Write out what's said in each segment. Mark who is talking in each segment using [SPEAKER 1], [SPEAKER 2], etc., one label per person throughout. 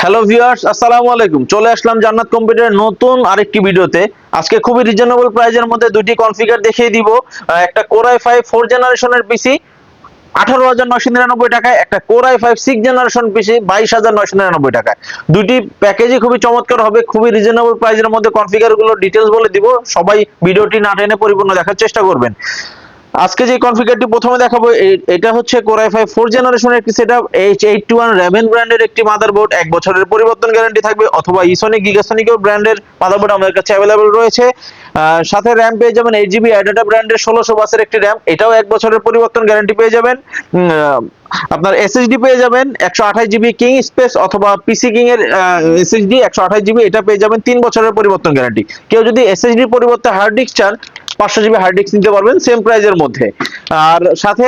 [SPEAKER 1] Hello viewers, আসসালামু আলাইকুম। চলে আসলাম জান্নাত কম্পিউটারের নতুন আরেকটি ভিডিওতে। আজকে খুবই রিজনেবল প্রাইজের মধ্যে দুইটি কনফিগার দেখিয়ে দিব। একটা Core i5 4 জেনারেশনের পিসি 18,999 টাকায়, একটা Core i5 6 জেনারেশন পিসি 22,999 টাকায়। দুইটি প্যাকেজই খুবই চমৎকার হবে, খুবই রিজনেবল প্রাইজের মধ্যে। কনফিগারগুলো ডিটেইলস বলে দিব, সবাই ভিডিওটি না টেনে পরিপূর্ণ দেখার চেষ্টা করবেন। আজকে যে কনফিগারটি প্রথমে দেখাবো এটা হচ্ছে Core i5 4 জেনারেশনের একটি সেটআপ। H81 Raven ব্র্যান্ডের একটি মাদারবোর্ড, 1 বছরের পরিবর্তন গ্যারান্টি থাকবে, অথবা ইসোনিক গিগাসনিকের ব্র্যান্ডের মাদারবোর্ড আমাদের কাছে अवेलेबल রয়েছে। সাথে র‍্যাম পেয়ে যাবেন 8GB অ্যাডাটা ব্র্যান্ডের 1600 বাসের একটি র‍্যাম, এটাও 1 বছরের পরিবর্তন গ্যারান্টি পেয়ে যাবেন। আপনার এসএসডি পেয়ে যাবেন 128GB কিং স্পেস অথবা পিসি কিং এর এসএসডি 128GB, এটা পেয়ে যাবেন 3 বছরের পরিবর্তন গ্যারান্টি। কেউ যদি এসএসডির পরিবর্তে হার্ড ডিস্ক চান, 500GB হার্ড ডিস্ক নিতে পারবেন সেম প্রাইজের মধ্যে। আর সাথে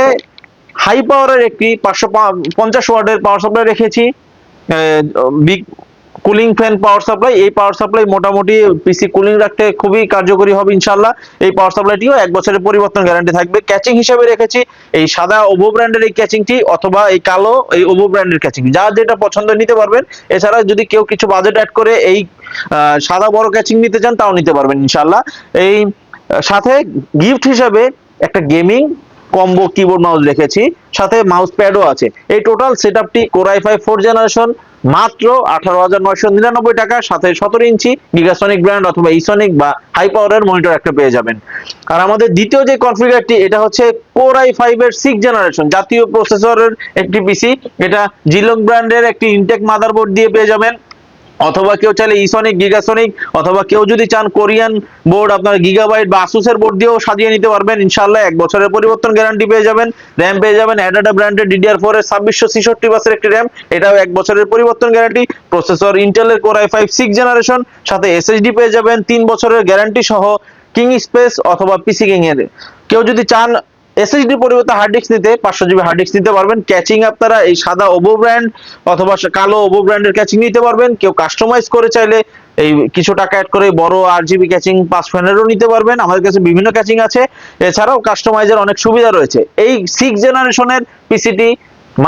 [SPEAKER 1] হাই পাওয়ারের একটি 550 ওয়াটের পাওয়ার সাপ্লাই রেখেছি, big cooling fan power supply. এই পাওয়ার সাপ্লাই মোটামুটি পিসি কুলিং রাখতে খুবই কার্যকরী হবে ইনশাআল্লাহ। এই পাওয়ার সাপ্লাইটিও 1 বছরের পরিবর্তন গ্যারান্টি থাকবে। ক্যাচিং হিসেবে রেখেছি এই সাদা ওভো ব্র্যান্ডের এই ক্যাচিংটি, অথবা এই কালো এই ওভো ব্র্যান্ডের ক্যাচিং, যার যেটা পছন্দ নিতে পারবেন। এছাড়া যদি কেউ কিছু বাজেট অ্যাড করে এই সাদা বড় ক্যাচিং নিতে চান, তাও নিতে পারবেন ইনশাআল্লাহ। এই সাথে গিফট হিসেবে একটা গেমিং কম্বো কিবোর্ড মাউস রেখেছি, সাথে মাউস প্যাডও আছে। এই টোটাল সেটআপটি Core i5 4 জেনারেশন মাত্র 18,999 টাকা, সাথে 17 ইঞ্চি গিগাসনিক ব্র্যান্ড অথবা ইসোনিক বা হাই পাওয়ারের মনিটর একটা পেয়ে যাবেন। আর আমাদের দ্বিতীয় যে কনফিগারটি, এটা হচ্ছে Core i5 এর 6 জেনারেশন জাতীয় প্রসেসরের একটি পিসি। এটা জিলং ব্র্যান্ডের একটি ইনটেক মাদারবোর্ড দিয়ে পেয়ে যাবেন, অথবা কেউ চাইলে ইসোনিক গিগাসনিক, অথবা কেউ যদি চান কোরিয়ান বোর্ড আপনার গিগাবাইট বা আসুসের বোর্ড দিয়েও সাজিয়ে নিতে পারবেন ইনশাআল্লাহ। 1 বছরের পরিবর্তন গ্যারান্টি পেয়ে যাবেন। র‍্যাম পেয়ে যাবেন অ্যাডাটা ব্র্যান্ডের DDR4 এর 2666 বাসের একটি র‍্যাম, এটাও 1 বছরের পরিবর্তন গ্যারান্টি। প্রসেসর ইন্টেলের Core i5 6 জেনারেশন, সাথে এসএসডি পেয়ে যাবেন 3 বছরের গ্যারান্টি সহ কিং স্পেস অথবা পিসি কিং এর। কেউ যদি চান এসএসডি পরিবর্তে হার্ড ডিস্ক নিতে, 500GB হার্ড ডিস্ক নিতে পারবেন। ক্যাচিং আপনারা এই সাদা ওভো ব্র্যান্ড অথবা কালো ওভো ব্র্যান্ডের ক্যাচিং নিতে পারবেন। কেউ কাস্টমাইজ করে চাইলে এই কিছু টাকা অ্যাড করে বড় আরজিবি ক্যাচিং 5 ফ্যানেরও নিতে পারবেন, আমাদের কাছে বিভিন্ন ক্যাচিং আছে। এছাড়াও কাস্টমাইজের অনেক সুবিধা রয়েছে। এই 6 জেনারেশনের পিসিটি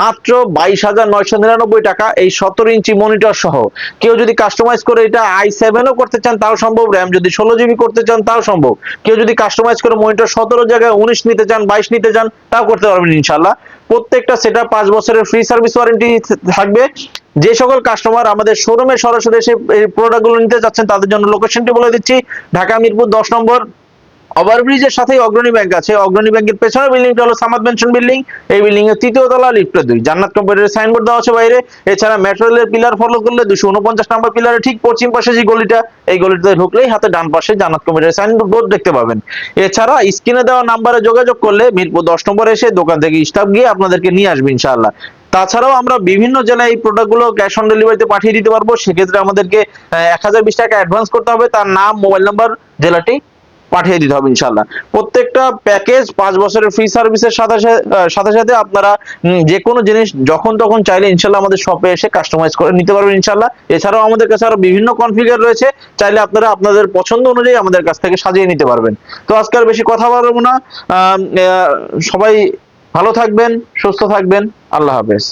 [SPEAKER 1] মাত্র 22,999 টাকা, এই 17 ইঞ্চি মনিটর সহ। কেউ যদি কাস্টমাইজ করে এটা i7ও করতে চান তাও সম্ভব, র‍্যাম যদি 16GB করতে চান তাও সম্ভব। কেউ যদি কাস্টমাইজ করে মনিটর 17 জায়গায় 19 নিতে চান, 22 নিতে চান, তাও করতে পারবেন ইনশাআল্লাহ। প্রত্যেকটা সেটআপ 5 বছরের ফ্রি সার্ভিস ওয়ারেন্টি থাকবে। যে সকল কাস্টমার আমাদের শোরুমে সরাসরি এসে এই প্রোডাক্টগুলো নিতে চাচ্ছেন, তাদের জন্য লোকেশনটি বলে দিচ্ছি। ঢাকা মিরপুর 10 নম্বর ওভারব্রিজের সাথেই অগ্রণী ব্যাংক আছে। অগ্রণী ব্যাংকের পেছনের বিল্ডিংটা হলো সামাদ মেনশন বিল্ডিং। এই বিল্ডিং এর 3য় তলা, লিফটে 2, জান্নাত কম্পিউটারের সাইনবোর্ড দেওয়া আছে বাইরে। এছাড়া মেট্রো রেলের পিলার ফলো করলে 249 নম্বর পিলারের ঠিক পশ্চিম পাশে যে গলিটা, এই গলিতে ঢুকলেই হাতে ডান পাশে জান্নাত কম্পিউটারের সাইনবোর্ড দেখতে পাবেন। এছাড়া স্ক্রিনে দেওয়া নাম্বারে যোগাযোগ করলে মিরপুর 10 নম্বর এসে দোকান থেকে স্টাফ গিয়ে আপনাদেরকে নিয়ে আসবে ইনশাআল্লাহ। তাছাড়াও আমরা বিভিন্ন জেলায় এই প্রোডাক্টগুলো ক্যাশ অন ডেলিভারিতে পাঠিয়ে দিতে পারবো। সেক্ষেত্রে আমাদেরকে 1020 টাকা অ্যাডভান্স করতে হবে, তার নাম, মোবাইল নাম্বার, জেলাটি পাঠিয়ে দিতে হবে ইনশাআল্লাহ। প্রত্যেকটা প্যাকেজ 5 বছরের ফ্রি সার্ভিসের সাথে সাথে আপনারা যে কোনো জিনিস যখন তখন চাইলে ইনশাআল্লাহ আমাদের শপে এসে কাস্টমাইজ করে নিতে পারবেন ইনশাআল্লাহ। এছাড়াও আমাদের কাছে আরো বিভিন্ন কনফিগার রয়েছে, চাইলে আপনারা আপনাদের পছন্দ অনুযায়ী আমাদের কাছ থেকে সাজিয়ে নিতে পারবেন। তো আজকে আর বেশি কথা বলবো না। সবাই ভালো থাকবেন, সুস্থ থাকবেন। আল্লাহ হাফেজ।